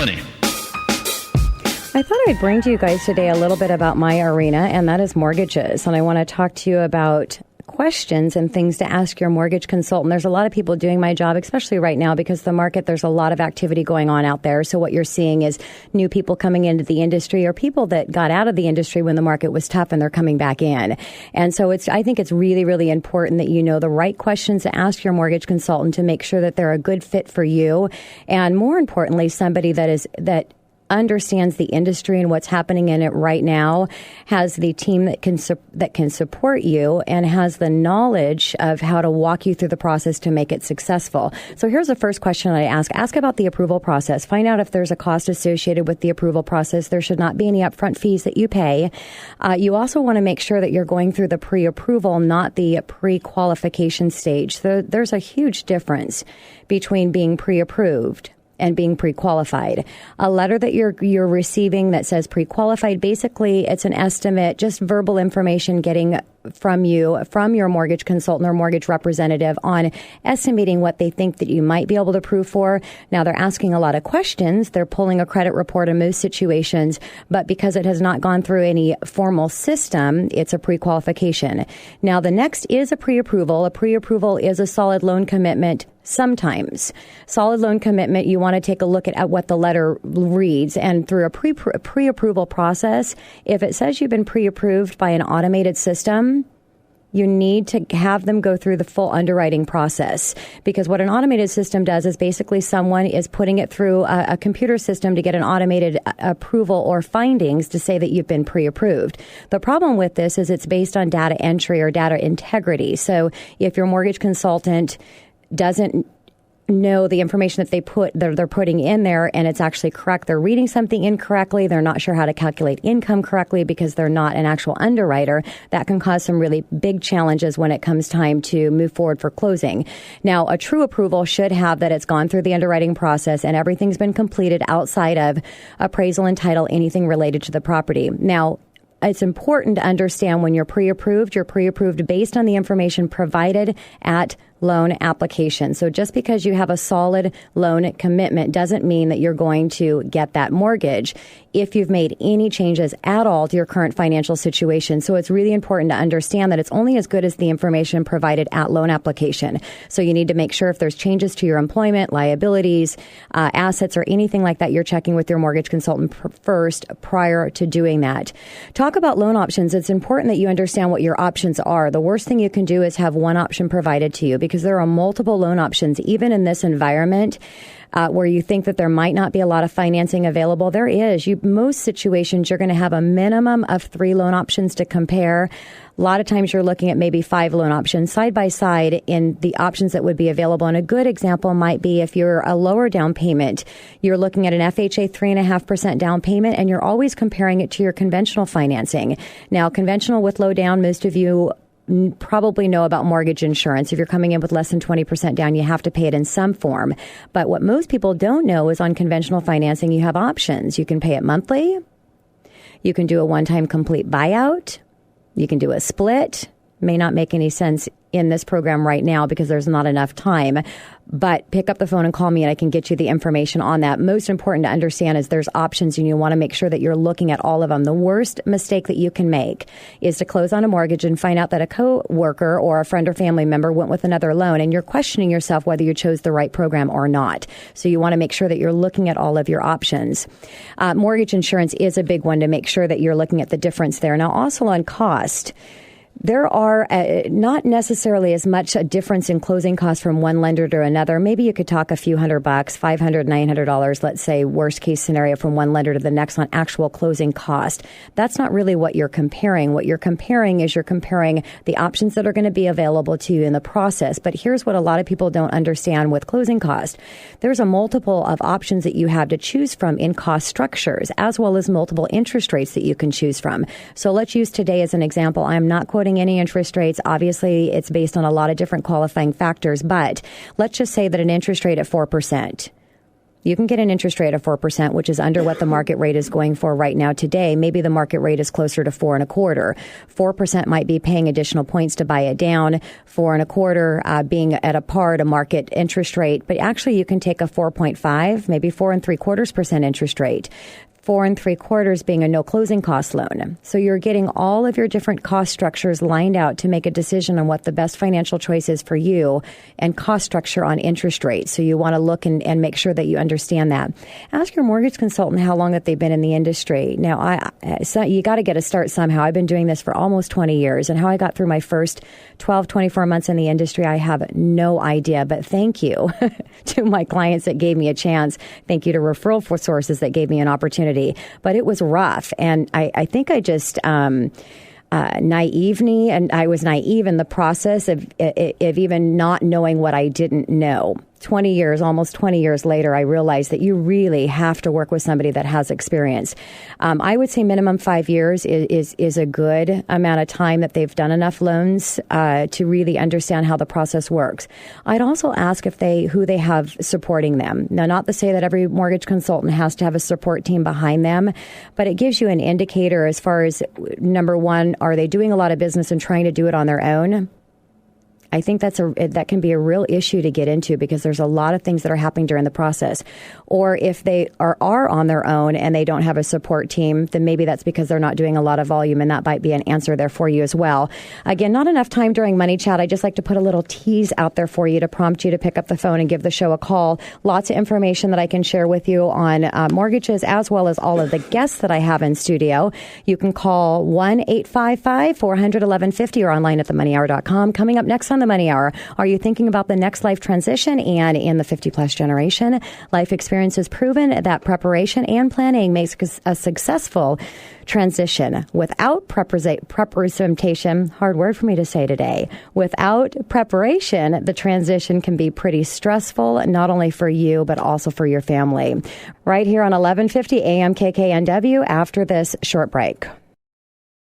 Melanie. I thought I'd bring to you guys today a little bit about my arena, and that is mortgages. And I want to talk to you about questions and things to ask your mortgage consultant. There's a lot of people doing my job, especially right now, because the market, there's a lot of activity going on out there. So what you're seeing is new people coming into the industry or people that got out of the industry when the market was tough and they're coming back in. And so I think it's really, really important that you know the right questions to ask your mortgage consultant to make sure that they're a good fit for you. And more importantly, somebody that understands the industry and what's happening in it right now, has the team that can support you, and has the knowledge of how to walk you through the process to make it successful. So here's the first question I ask. Ask about the approval process. Find out if there's a cost associated with the approval process. There should not be any upfront fees that you pay. You also want to make sure that you're going through the pre-approval, not the pre-qualification stage. So there's a huge difference between being pre-approved and being pre-qualified. A letter that you're receiving that says pre-qualified, basically it's an estimate, just verbal information getting from your mortgage consultant or mortgage representative on estimating what they think that you might be able to approve for. Now they're asking a lot of questions. They're pulling a credit report in most situations, but because it has not gone through any formal system, it's a pre-qualification. Now the next is a pre-approval. A pre-approval is a solid loan commitment. Sometimes solid loan commitment, you want to take a look at what the letter reads, and through a pre-approval process, if it says you've been pre-approved by an automated system, you need to have them go through the full underwriting process, because what an automated system does is basically someone is putting it through a computer system to get an automated approval or findings to say that you've been pre-approved. The problem with this is it's based on data entry or data integrity. So if your mortgage consultant doesn't know the information that they're putting in there and it's actually correct, they're reading something incorrectly, they're not sure how to calculate income correctly because they're not an actual underwriter, that can cause some really big challenges when it comes time to move forward for closing. Now, a true approval should have that it's gone through the underwriting process and everything's been completed outside of appraisal and title, anything related to the property. Now, it's important to understand when you're pre-approved based on the information provided at loan application. So just because you have a solid loan commitment doesn't mean that you're going to get that mortgage if you've made any changes at all to your current financial situation. So it's really important to understand that it's only as good as the information provided at loan application. So you need to make sure if there's changes to your employment, liabilities, assets, or anything like that, you're checking with your mortgage consultant first prior to doing that. Talk about loan options. It's important that you understand what your options are. The worst thing you can do is have one option provided to you, because there are multiple loan options, even in this environment where you think that there might not be a lot of financing available. There is. Most situations, you're going to have a minimum of 3 loan options to compare. A lot of times you're looking at maybe 5 loan options side by side in the options that would be available. And a good example might be if you're a lower down payment, you're looking at an FHA 3.5% down payment, and you're always comparing it to your conventional financing. Now, conventional with low down, most of you probably know about mortgage insurance. If you're coming in with less than 20% down, you have to pay it in some form. But what most people don't know is on conventional financing, you have options. You can pay it monthly. You can do a one-time complete buyout. You can do a split. May not make any sense in this program right now because there's not enough time. But pick up the phone and call me and I can get you the information on that. Most important to understand is there's options and you want to make sure that you're looking at all of them. The worst mistake that you can make is to close on a mortgage and find out that a coworker or a friend or family member went with another loan and you're questioning yourself whether you chose the right program or not. So you want to make sure that you're looking at all of your options. Mortgage insurance is a big one to make sure that you're looking at the difference there. Now, also on cost, there are not necessarily as much a difference in closing costs from one lender to another. Maybe you could talk a few $100, $500, $900, let's say worst case scenario from one lender to the next on actual closing cost. That's not really what you're comparing. What you're comparing is you're comparing the options that are going to be available to you in the process. But here's what a lot of people don't understand with closing cost. There's a multiple of options that you have to choose from in cost structures, as well as multiple interest rates that you can choose from. So let's use today as an example. I'm not quoting any interest rates. Obviously, it's based on a lot of different qualifying factors, but let's just say that an interest rate at 4%. You can get an interest rate of 4%, which is under what the market rate is going for right now today. Maybe the market rate is closer to 4.25%. 4% might be paying additional points to buy it down. 4.25% being at a par to market interest rate. But actually, you can take a 4.5, maybe 4.75% interest rate. 4.75% being a no closing cost loan. So you're getting all of your different cost structures lined out to make a decision on what the best financial choice is for you, and cost structure on interest rates. So you want to look and make sure that you understand that. Ask your mortgage consultant how long that they've been in the industry. Now, you got to get a start somehow. I've been doing this for almost 20 years, and how I got through my first 12, 24 months in the industry, I have no idea. But thank you to my clients that gave me a chance. Thank you to referral sources that gave me an opportunity. But it was rough. And I think I just I was naive in the process of even not knowing what I didn't know. Almost 20 years later, I realized that you really have to work with somebody that has experience. I would say minimum 5 years is a good amount of time that they've done enough loans to really understand how the process works. I'd also ask who they have supporting them. Now, not to say that every mortgage consultant has to have a support team behind them, but it gives you an indicator as far as, number one, are they doing a lot of business and trying to do it on their own? I think that can be a real issue to get into, because there's a lot of things that are happening during the process. Or if they are on their own and they don't have a support team, then maybe that's because they're not doing a lot of volume, and that might be an answer there for you as well. Again, not enough time during Money Chat. I just like to put a little tease out there for you to prompt you to pick up the phone and give the show a call. Lots of information that I can share with you on mortgages, as well as all of the guests that I have in studio. You can call 1-855-400-1150 or online at themoneyhour.com. Coming up next on the Money Hour, are you thinking about the next life transition? And in the 50-plus generation, life experience has proven that preparation and planning makes a successful transition. Without preparation, hard word for me to say today, without preparation, the transition can be pretty stressful, not only for you, but also for your family. Right here on 1150 AM KKNW after this short break.